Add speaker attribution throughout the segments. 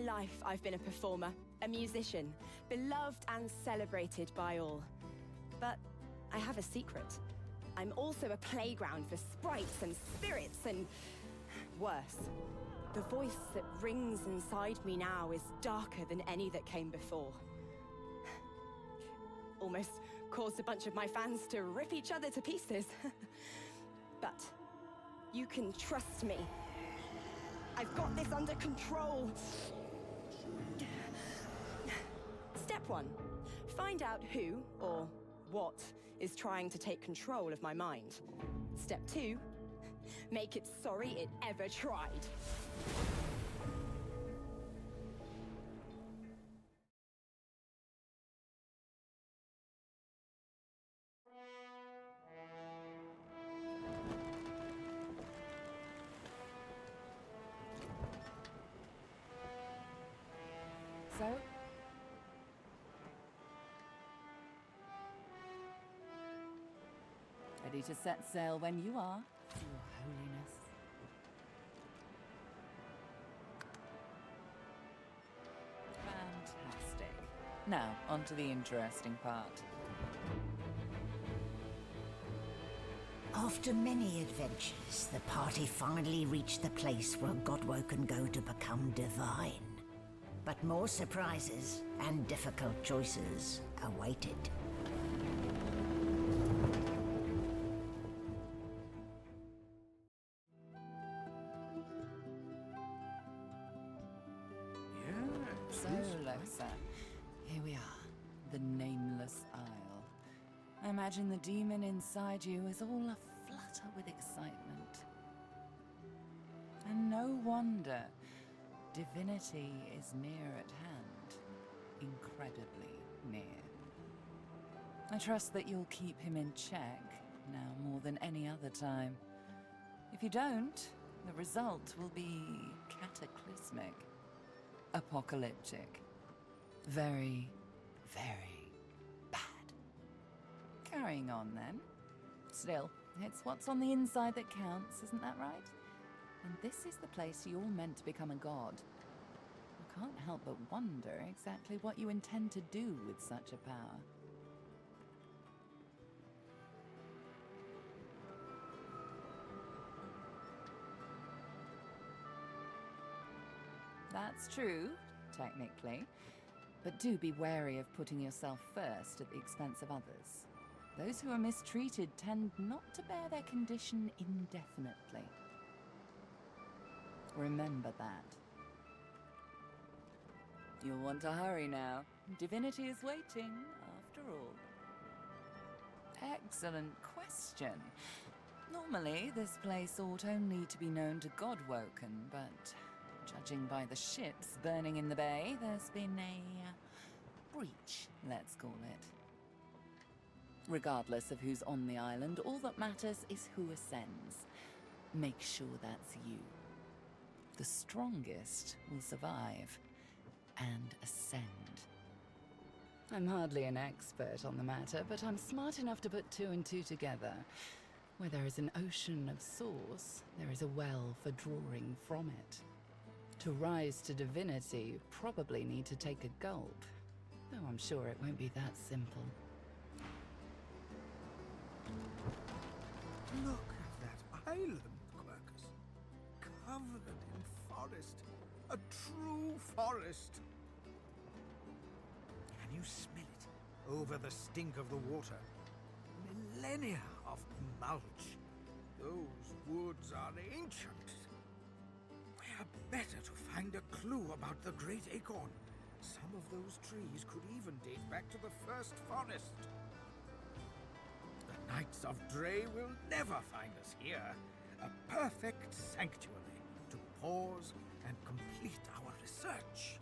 Speaker 1: life, I've been a performer, a musician, beloved and celebrated by all. But I have a secret. I'm also a playground for sprites and spirits and worse. The voice that rings inside me now is darker than any that came before. Almost caused a bunch of my fans to rip each other to pieces. But you can trust me. I've got this under control. Step 1. Find out who or what is trying to take control of my mind. Step 2. Make it sorry it ever tried.
Speaker 2: So? Ready to set sail when you are, Your Holiness. Fantastic. Now, on to the interesting part.
Speaker 3: After many adventures, the party finally reached the place where Godwo can go to become divine. But more surprises and difficult choices awaited.
Speaker 2: So, Lohse, here we are, the Nameless Isle. I imagine the demon inside you is all aflutter with excitement. And no wonder. Divinity is near at hand, incredibly near. I trust that you'll keep him in check, now more than any other time. If you don't, the result will be cataclysmic, apocalyptic, very, very bad. Carrying on then. Still, it's what's on the inside that counts, isn't that right? And this is the place you're meant to become a god. I can't help but wonder exactly what you intend to do with such a power. That's true, technically. But do be wary of putting yourself first at the expense of others. Those who are mistreated tend not to bear their condition indefinitely. Remember that. You'll want to hurry now. Divinity is waiting, after all. Excellent question. Normally, this place ought only to be known to Godwoken, but judging by the ships burning in the bay, there's been a breach, let's call it. Regardless of who's on the island, all that matters is who ascends. Make sure that's you. The strongest will survive and ascend. I'm hardly an expert on the matter, but I'm smart enough to put 2 and 2 together. Where there is an ocean of source, there is a well for drawing from it. To rise to divinity, you probably need to take a gulp, though I'm sure it won't be that simple.
Speaker 4: Look at that island, Quercus. Covered in forest. A true forest. Can you smell it? Over the stink of the water. Millennia of mulch. Those woods are ancient. Where better to find a clue about the great acorn? Some of those trees could even date back to the first forest. The Knights of Dre will never find us here. A perfect sanctuary to pause and complete our research.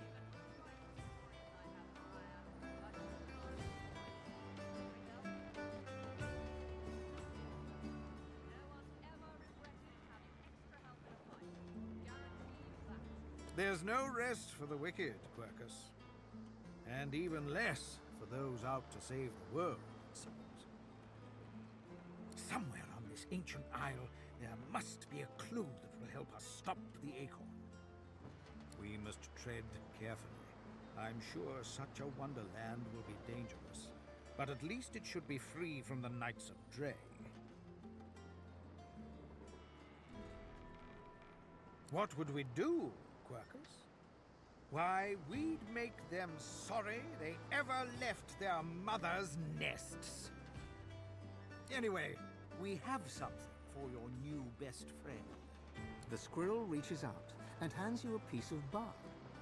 Speaker 4: There's no rest for the wicked, Quercus. And even less for those out to save the world, it seems. Somewhere on this ancient isle, there must be a clue that will help us stop the acorn. We must tread carefully. I'm sure such a wonderland will be dangerous, but at least it should be free from the Knights of Dre. What would we do, Quirkers? Why, we'd make them sorry they ever left their mother's nests. Anyway, we have something for your new best friend.
Speaker 5: The squirrel reaches out and hands you a piece of bark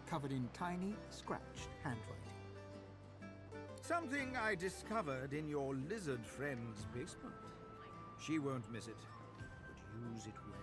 Speaker 5: covered in tiny, scratched handwriting.
Speaker 4: Something I discovered in your lizard friend's basement. She won't miss it, but use it well.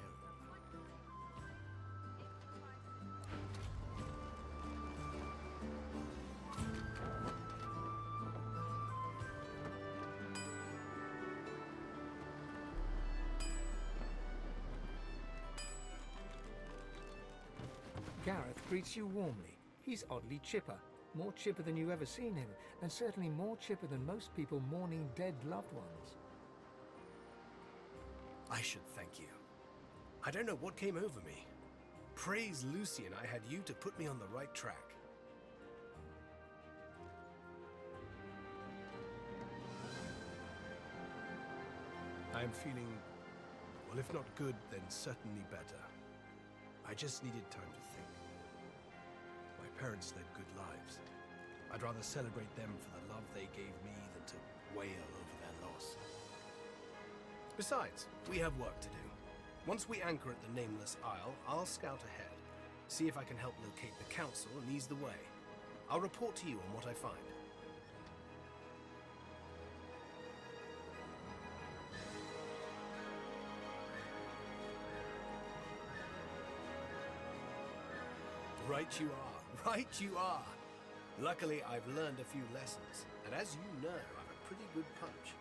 Speaker 5: Gareth greets you warmly. He's oddly chipper. More chipper than you've ever seen him, and certainly more chipper than most people mourning dead loved ones.
Speaker 6: I should thank you. I don't know what came over me. Praise Lucian, I had you to put me on the right track. I am feeling, well, if not good, then certainly better. I just needed time to think. My parents led good lives. I'd rather celebrate them for the love they gave me than to wail over their loss. Besides, we have work to do. Once we anchor at the Nameless Isle, I'll scout ahead, see if I can help locate the council and ease the way. I'll report to you on what I find. Right you are, right you are. Luckily, I've learned a few lessons, and as you know, I'm a pretty good punch.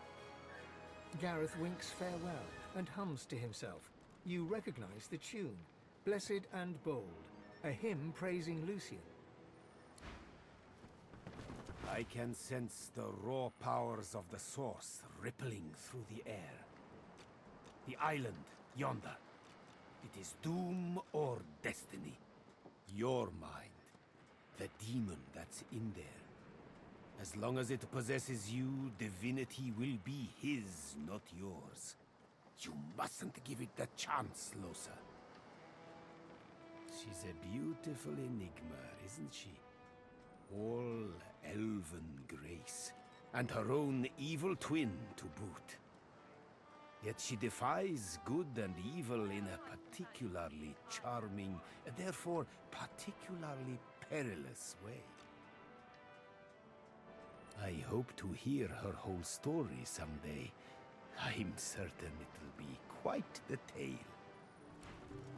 Speaker 5: Gareth winks farewell and hums to himself. You recognize the tune, Blessed and Bold, a hymn praising Lucian.
Speaker 7: I can sense the raw powers of the source rippling through the air. The island, yonder. It is doom or destiny. Your mind. The demon that's in there. As long as it possesses you, divinity will be his, not yours. You mustn't give it the chance, Lohse. She's a beautiful enigma, isn't she? All elven grace, and her own evil twin to boot. Yet she defies good and evil in a particularly charming, therefore particularly perilous way. I hope to hear her whole story someday. I'm certain it'll be quite the tale.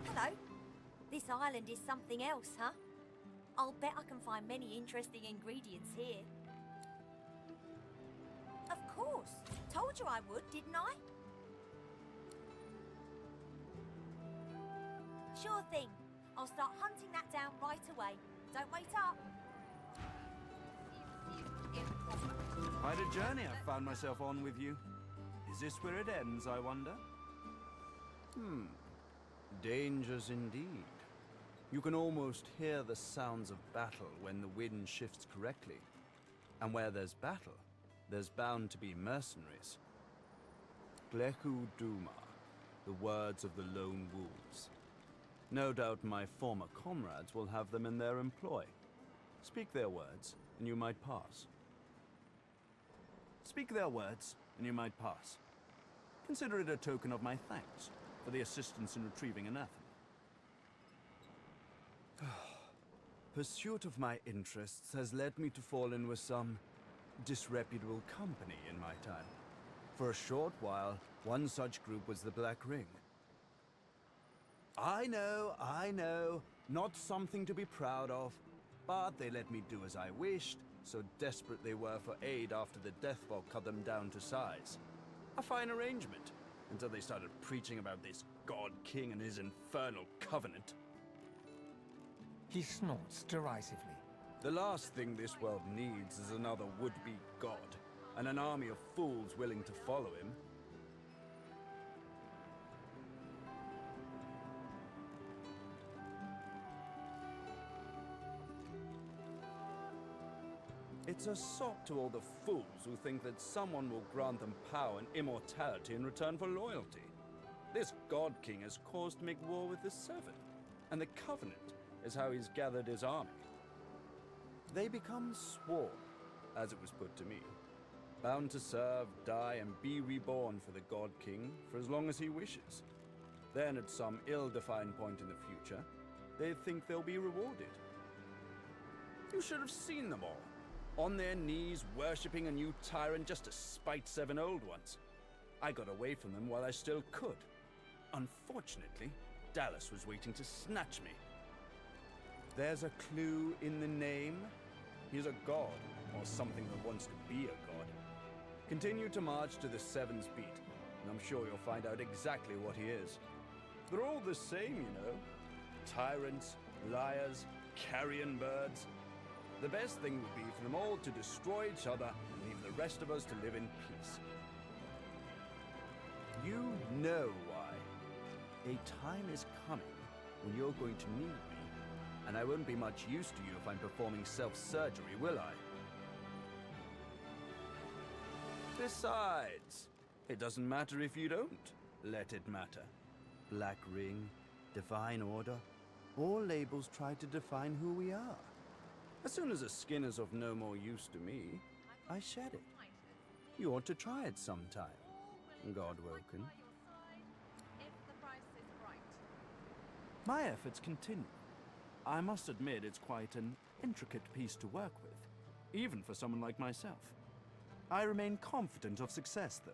Speaker 8: Hello. This island is something else, huh? I'll bet I can find many interesting ingredients here. Of course. Told you I would, didn't I? Sure thing. I'll start hunting that down right away. Don't wait up.
Speaker 9: Quite a journey I've found myself on with you. Is this where it ends, I wonder? Dangers indeed. You can almost hear the sounds of battle when the wind shifts correctly. And where there's battle, there's bound to be mercenaries. Gleku Duma, the words of the lone wolves. No doubt my former comrades will have them in their employ. Speak their words, and you might pass. Speak their words, and you might pass. Consider it a token of my thanks for the assistance in retrieving anathema. Pursuit of my interests has led me to fall in with some disreputable company in my time. For a short while, one such group was the Black Ring. I know, not something to be proud of, but they let me do as I wished, so desperate they were for aid after the Deathbog cut them down to size. A fine arrangement, until they started preaching about this God King and his infernal covenant.
Speaker 5: He snorts derisively.
Speaker 9: The last thing this world needs is another would-be god, and an army of fools willing to follow him. It's a sop to all the fools who think that someone will grant them power and immortality in return for loyalty. This God King has caused to make war with the Seven, and the Covenant is how he's gathered his army. They become sworn, as it was put to me, bound to serve, die, and be reborn for the God King for as long as he wishes. Then, at some ill-defined point in the future, they think they'll be rewarded. You should have seen them all, on their knees, worshipping a new tyrant just to spite 7 old ones. I got away from them while I still could. Unfortunately, Dallas was waiting to snatch me. There's a clue in the name. He's a god, or something that wants to be a god. Continue to march to the Seven's beat, and I'm sure you'll find out exactly what he is. They're all the same, you know. Tyrants, liars, carrion birds. The best thing would be for them all to destroy each other and leave the rest of us to live in peace. You know why. A time is coming when you're going to need me, and I won't be much use to you if I'm performing self-surgery, will I? Besides, it doesn't matter if you don't let it matter. Black Ring, Divine Order, all labels try to define who we are. As soon as a skin is of no more use to me, I shed it. You ought to try it sometime, God-woken. My efforts continue. I must admit it's quite an intricate piece to work with, even for someone like myself. I remain confident of success, though.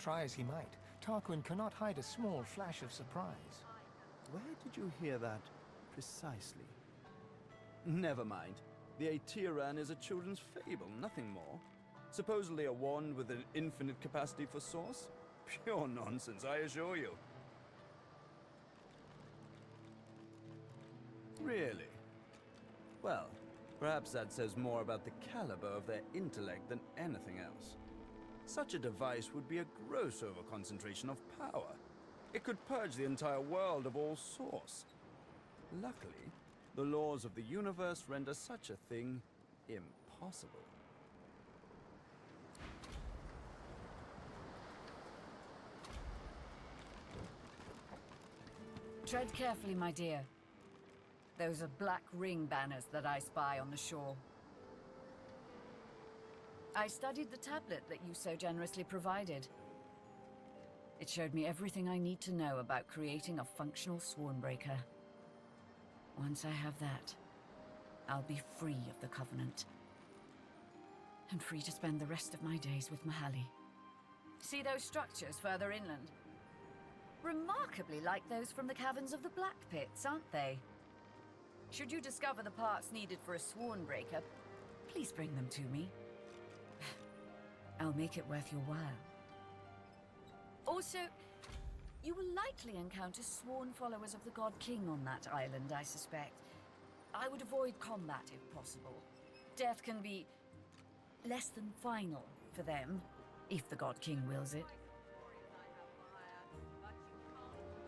Speaker 5: Try as he might, Tarquin cannot hide a small flash of surprise.
Speaker 9: Where did you hear that precisely? Never mind. The Aetiran is a children's fable, nothing more. Supposedly a wand with an infinite capacity for source? Pure nonsense, I assure you. Really? Well, perhaps that says more about the caliber of their intellect than anything else. Such a device would be a gross overconcentration of power. It could purge the entire world of all source. Luckily, the laws of the universe render such a thing impossible.
Speaker 10: Tread carefully, my dear. Those are Black Ring banners that I spy on the shore. I studied the tablet that you so generously provided. It showed me everything I need to know about creating a functional Swornbreaker. Once I have that, I'll be free of the Covenant. And free to spend the rest of my days with Mahalli. See those structures further inland? Remarkably like those from the caverns of the Black Pits, aren't they? Should you discover the parts needed for a Swornbreaker, please bring them to me. I'll make it worth your while. Also, you will likely encounter sworn followers of the God King on that island, I suspect. I would avoid combat if possible. Death can be less than final for them, if the God King wills it.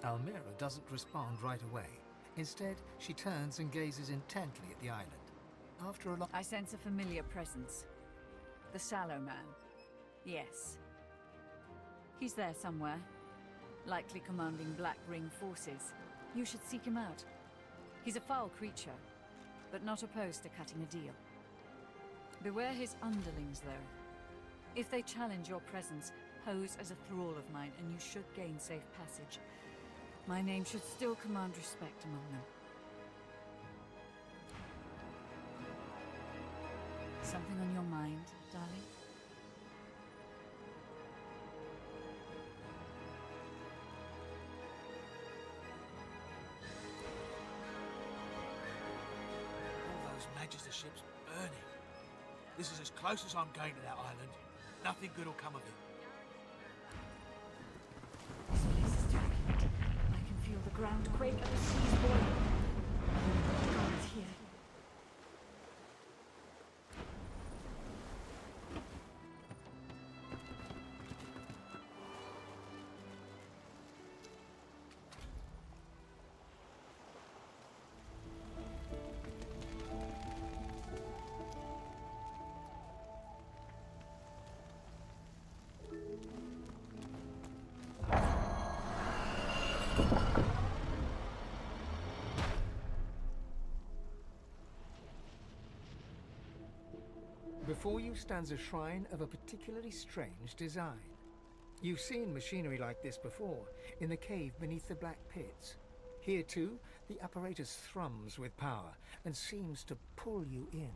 Speaker 5: Almira doesn't respond right away. Instead, she turns and gazes intently at the island. After a long...
Speaker 10: I sense a familiar presence. The Sallow Man. Yes. He's there somewhere. Likely commanding Black Ring forces. You should seek him out. He's a foul creature, but not opposed to cutting a deal. Beware his underlings, though. If they challenge your presence, pose as a thrall of mine, and you should gain safe passage. My name should still command respect among them. Something on your mind, darling?
Speaker 4: All those Magister ships burning. This is as close as I'm going to that island. Nothing good will come of it.
Speaker 10: This place is terrible. I can feel the ground quake and the seas boiling. God is here.
Speaker 5: Before you stands a shrine of a particularly strange design. You've seen machinery like this before, in the cave beneath the Black Pits. Here too, the apparatus thrums with power and seems to pull you in.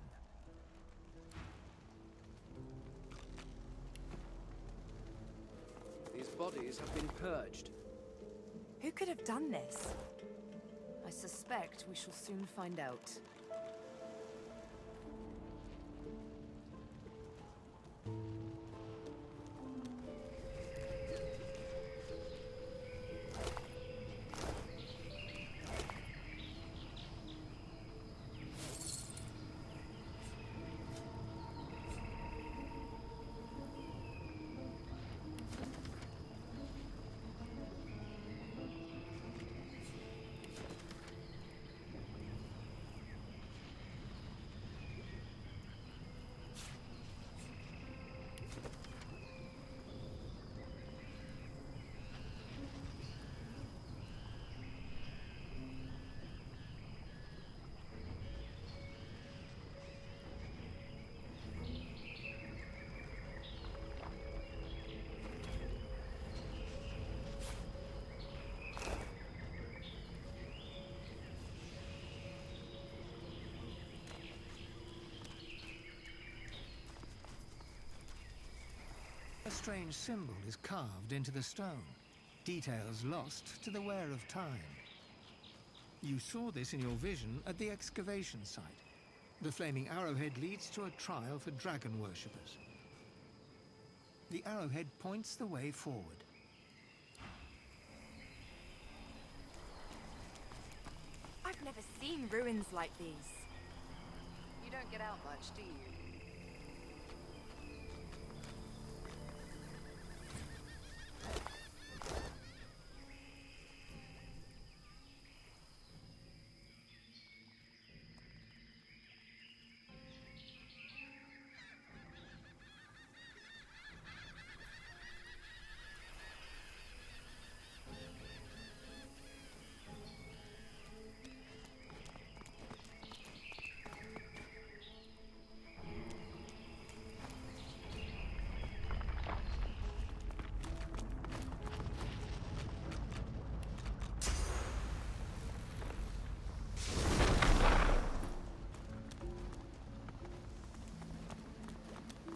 Speaker 11: These bodies have been purged.
Speaker 1: Who could have done this?
Speaker 10: I suspect we shall soon find out.
Speaker 5: A strange symbol is carved into the stone, details lost to the wear of time. You saw this in your vision at the excavation site. The flaming arrowhead leads to a trial for dragon worshippers. The arrowhead points the way forward.
Speaker 1: I've never seen ruins like these.
Speaker 10: You don't get out much, do you?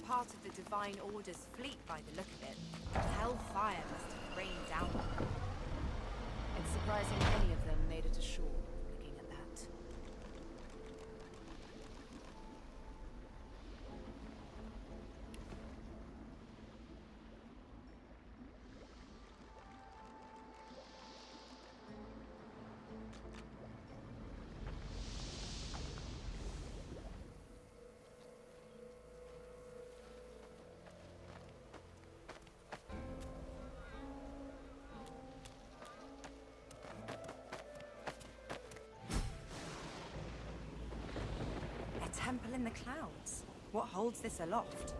Speaker 1: Part of the Divine Order's fleet by the look of it. Hellfire must have rained down on them.
Speaker 10: It's surprising any of them made it ashore, looking at that.
Speaker 1: Temple in the clouds. What holds this aloft?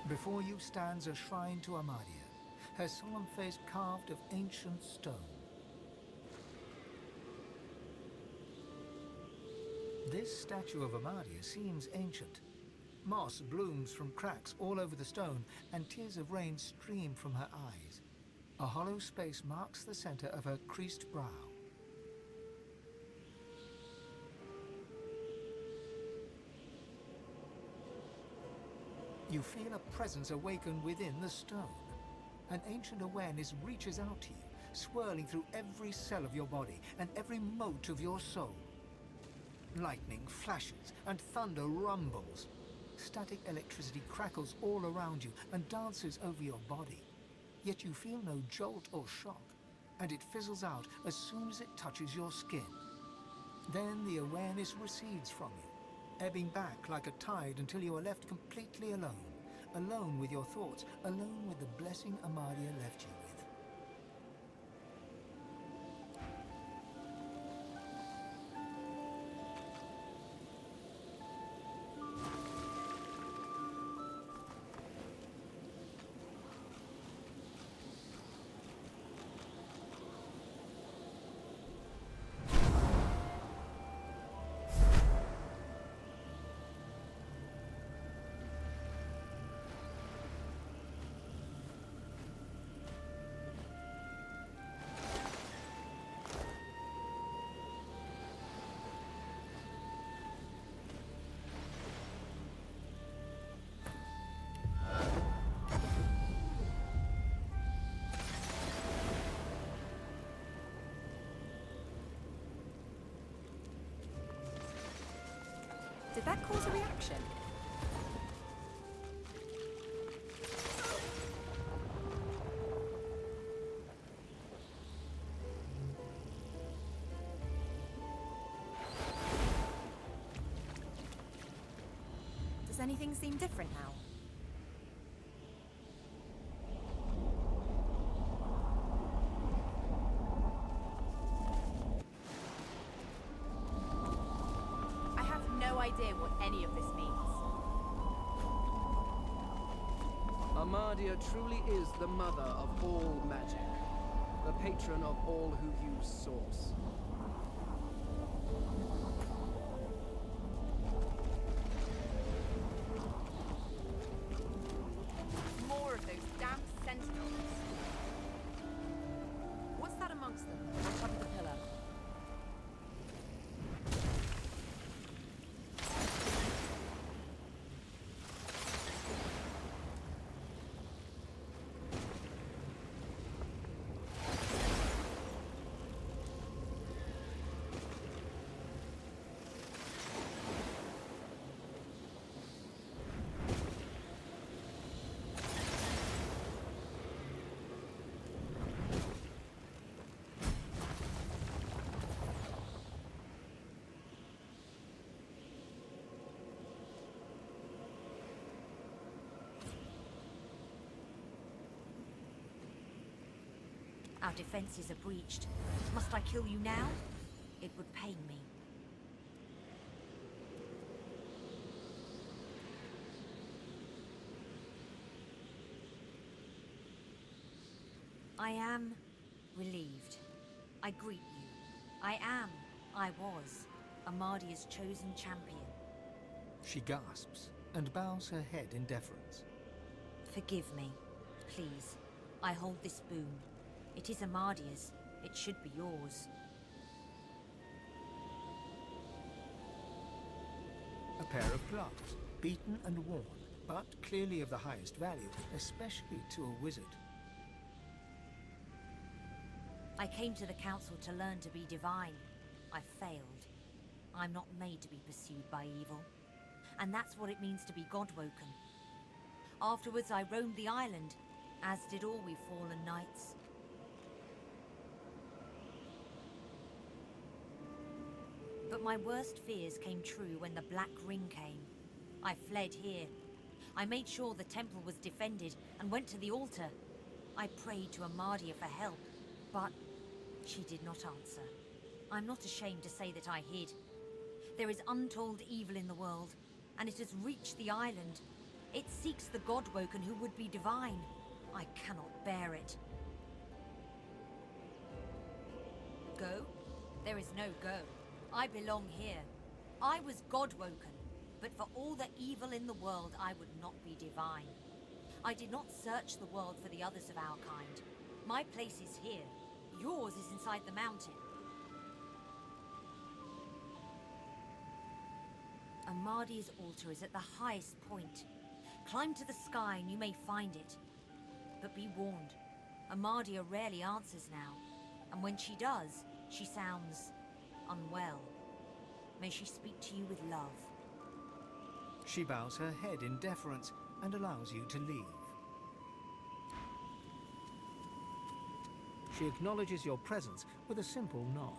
Speaker 5: Before you stands a shrine to Amadia, her solemn face carved of ancient stone. This statue of Amadia seems ancient. Moss blooms from cracks all over the stone, and tears of rain stream from her eyes. A hollow space marks the center of her creased brow. You feel a presence awaken within the stone. An ancient awareness reaches out to you, swirling through every cell of your body and every mote of your soul. Lightning flashes and thunder rumbles. Static electricity crackles all around you and dances over your body. Yet you feel no jolt or shock, and it fizzles out as soon as it touches your skin. Then the awareness recedes from you, ebbing back like a tide until you are left completely alone. Alone with your thoughts, alone with the blessing Amadia left you with.
Speaker 1: that a reaction? Does anything seem different now? I have no idea what any of this means.
Speaker 11: Amadia truly is the mother of all magic, the patron of all who use Source.
Speaker 1: More of those damn sentinels. What's that amongst them?
Speaker 10: On top of the pillar.
Speaker 8: Our defenses are breached. Must I kill you now? It would pain me. I am relieved. I greet you. I was, Amadia's chosen champion.
Speaker 5: She gasps and bows her head in deference.
Speaker 8: Forgive me, please. I hold this boon. It is Amadia's. It should be yours.
Speaker 5: A pair of gloves, beaten and worn, but clearly of the highest value, especially to a wizard.
Speaker 8: I came to the council to learn to be divine. I failed. I'm not made to be pursued by evil. And that's what it means to be God-woken. Afterwards, I roamed the island, as did all we fallen knights. But my worst fears came true when the Black Ring came. I fled here. I made sure the temple was defended and went to the altar. I prayed to Amadia for help, but she did not answer. I'm not ashamed to say that I hid. There is untold evil in the world, and it has reached the island. It seeks the God-woken who would be divine. I cannot bear it. Go? There is no go. I belong here. I was God-woken, but for all the evil in the world, I would not be divine. I did not search the world for the others of our kind. My place is here. Yours is inside the mountain. Amadia's altar is at the highest point. Climb to the sky and you may find it. But be warned, Amadia rarely answers now. And when she does, she sounds unwell. May she speak to you with love.
Speaker 5: She bows her head in deference and allows you to leave. She acknowledges your presence with a simple nod.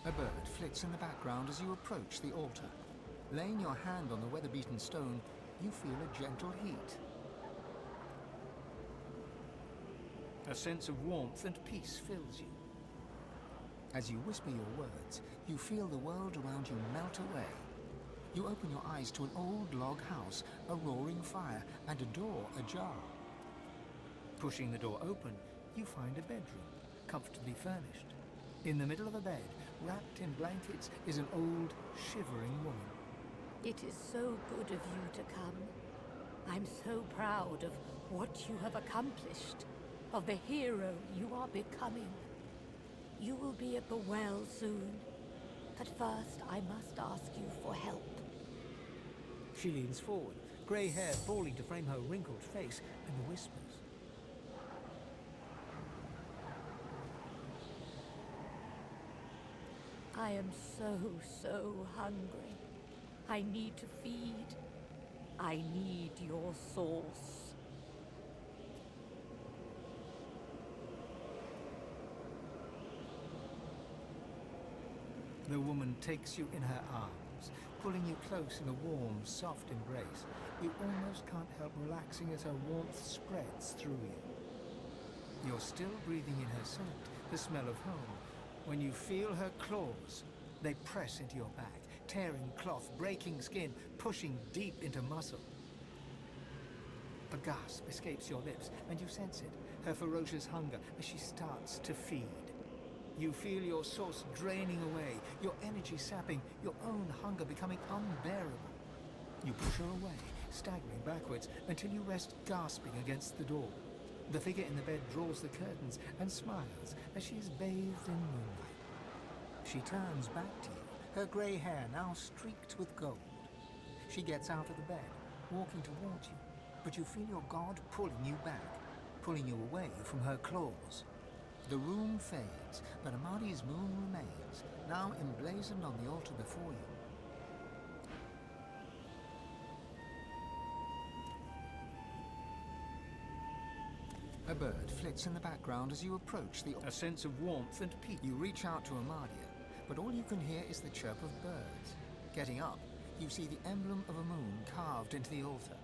Speaker 5: A bird flits in the background as you approach the altar. Laying your hand on the weather-beaten stone, you feel a gentle heat. A sense of warmth and peace fills you. As you whisper your words, you feel the world around you melt away. You open your eyes to an old log house, a roaring fire, and a door ajar. Pushing the door open, you find a bedroom, comfortably furnished. In the middle of a bed, wrapped in blankets, is an old, shivering woman.
Speaker 12: It is so good of you to come. I'm so proud of what you have accomplished, of the hero you are becoming. You will be at the well soon, but first I must ask you for help.
Speaker 5: She leans forward, grey hair falling to frame her wrinkled face, and whispers.
Speaker 12: I am so hungry. I need to feed. I need your sauce.
Speaker 5: The woman takes you in her arms, pulling you close in a warm, soft embrace. You almost can't help relaxing as her warmth spreads through you. You're still breathing in her scent, the smell of home, when you feel her claws. They press into your back, tearing cloth, breaking skin, pushing deep into muscle. A gasp escapes your lips, and you sense it, her ferocious hunger as she starts to feed. You feel your source draining away, your energy sapping, your own hunger becoming unbearable. You push her away, staggering backwards, until you rest gasping against the door. The figure in the bed draws the curtains and smiles as she is bathed in moonlight. She turns back to you, her grey hair now streaked with gold. She gets out of the bed, walking towards you, but you feel your god pulling you back, pulling you away from her claws. The room fades, but Amadi's moon remains, now emblazoned on the altar before you. A bird flits in the background as you approach the altar. A sense of warmth and peace. You reach out to Amadia, but all you can hear is the chirp of birds. Getting up, you see the emblem of a moon carved into the altar.